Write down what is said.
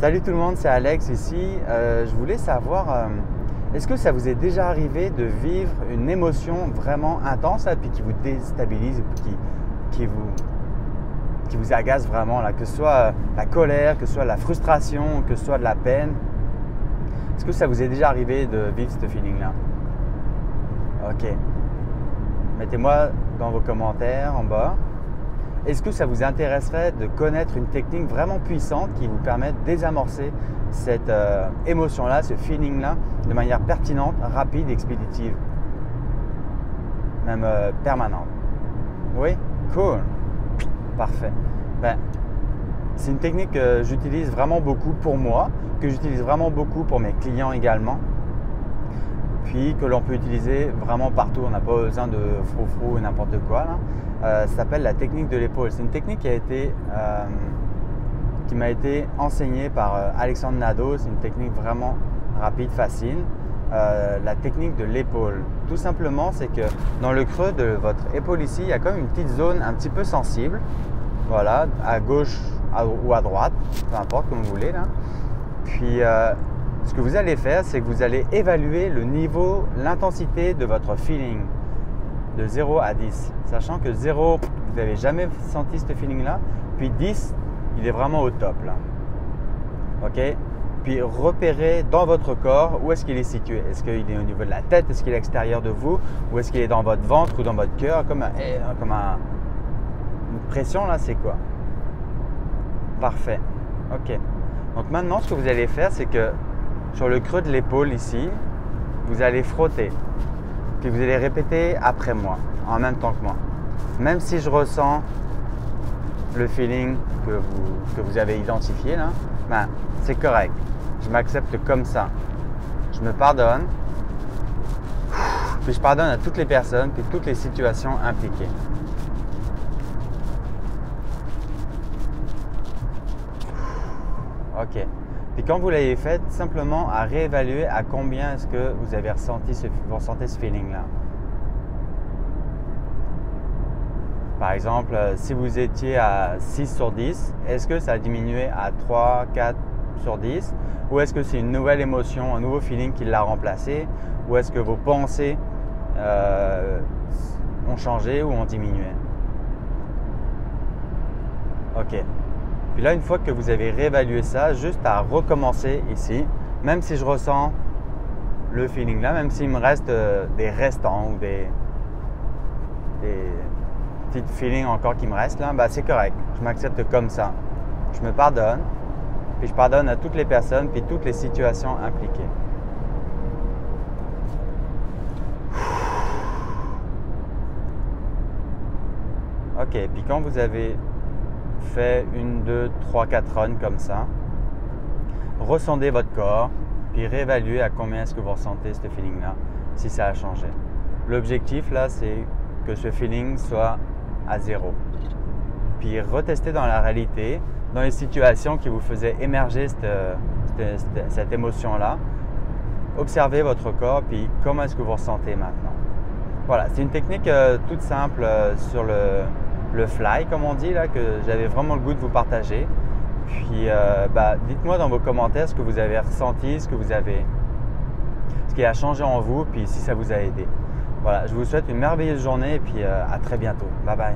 Salut tout le monde, c'est Alex ici. Je voulais savoir, est-ce que ça vous est déjà arrivé de vivre une émotion vraiment intense puis qui vous déstabilise, qui vous agace vraiment, là, que ce soit la colère, que ce soit la frustration, que ce soit de la peine? Est-ce que ça vous est déjà arrivé de vivre ce feeling-là? Ok. Mettez-moi dans vos commentaires en bas. Est-ce que ça vous intéresserait de connaître une technique vraiment puissante qui vous permet de désamorcer cette émotion-là, ce feeling-là, de manière pertinente, rapide, expéditive, même permanente? Oui? Cool! Parfait. C'est une technique que j'utilise vraiment beaucoup pour moi, que j'utilise vraiment beaucoup pour mes clients également, puis que l'on peut utiliser vraiment partout. On n'a pas besoin de froufrou et n'importe quoi, là. Ça s'appelle la technique de l'épaule. C'est une technique qui m'a été enseignée par Alexandre Nadeau. C'est une technique vraiment rapide, facile. La technique de l'épaule. Tout simplement, c'est que dans le creux de votre épaule ici, il y a comme une petite zone un petit peu sensible. Voilà, à gauche ou à droite, peu importe comme vous voulez, là. Puis, ce que vous allez faire, c'est que vous allez évaluer le niveau, l'intensité de votre feeling de 0 à 10. Sachant que 0, vous n'avez jamais senti ce feeling-là. Puis 10, il est vraiment au top, là. OK? Puis repérez dans votre corps où est-ce qu'il est situé. Est-ce qu'il est au niveau de la tête? Est-ce qu'il est à l'extérieur de vous? Ou est-ce qu'il est dans votre ventre ou dans votre cœur? Comme une pression, là, c'est quoi? Parfait. OK. Donc maintenant, ce que vous allez faire, c'est que sur le creux de l'épaule ici, vous allez frotter. Puis vous allez répéter après moi, en même temps que moi. Même si je ressens le feeling que vous avez identifié là, c'est correct. Je m'accepte comme ça. Je me pardonne. Puis je pardonne à toutes les personnes, puis toutes les situations impliquées. OK. Puis quand vous l'avez fait, simplement à réévaluer à combien est-ce que vous avez ressenti vous ressentez ce feeling-là. Par exemple, si vous étiez à 6 sur 10, est-ce que ça a diminué à 3, 4 sur 10? Ou est-ce que c'est une nouvelle émotion, un nouveau feeling qui l'a remplacé? Ou est-ce que vos pensées ont changé ou ont diminué? OK. Puis là, une fois que vous avez réévalué ça, juste à recommencer ici, même si je ressens le feeling là, même s'il me reste des restants ou des petits feelings encore qui me restent là, c'est correct. Je m'accepte comme ça. Je me pardonne, puis je pardonne à toutes les personnes, puis toutes les situations impliquées. OK, puis quand vous avez fait 1, 2, 3, 4 runs comme ça, ressondez votre corps, puis réévaluez à combien est-ce que vous ressentez ce feeling-là, si ça a changé. L'objectif là, c'est que ce feeling soit à 0. Puis retestez dans la réalité, dans les situations qui vous faisaient émerger cette émotion-là. Observez votre corps, puis comment est-ce que vous ressentez maintenant. Voilà, c'est une technique toute simple sur le fly, comme on dit, là, que j'avais vraiment le goût de vous partager. Puis, dites-moi dans vos commentaires ce que vous avez ressenti, ce qui a changé en vous, puis si ça vous a aidé. Voilà, je vous souhaite une merveilleuse journée et puis à très bientôt. Bye bye.